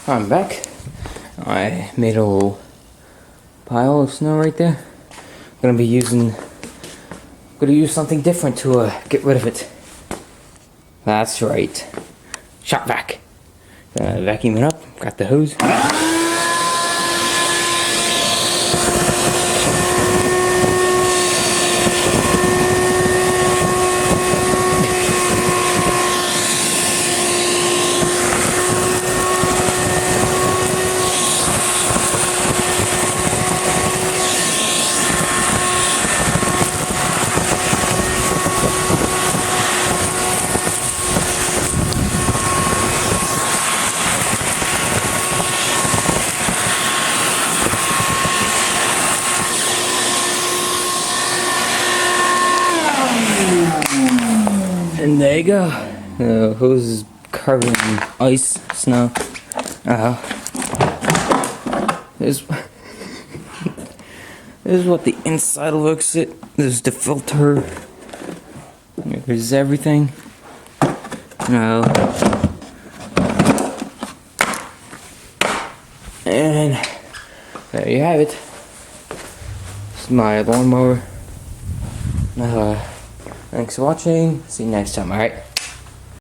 I'm back. I made a little pile of snow right there. Gonna use something different to get rid of it. That's right. Shop vac. Vacuum it up. Got the hose. And there you go. The hose is covered in ice, snow. This is what the inside looks like. There's the filter. There's everything. And there you have it. It's my lawnmower. Thanks for watching. See you next time, alright?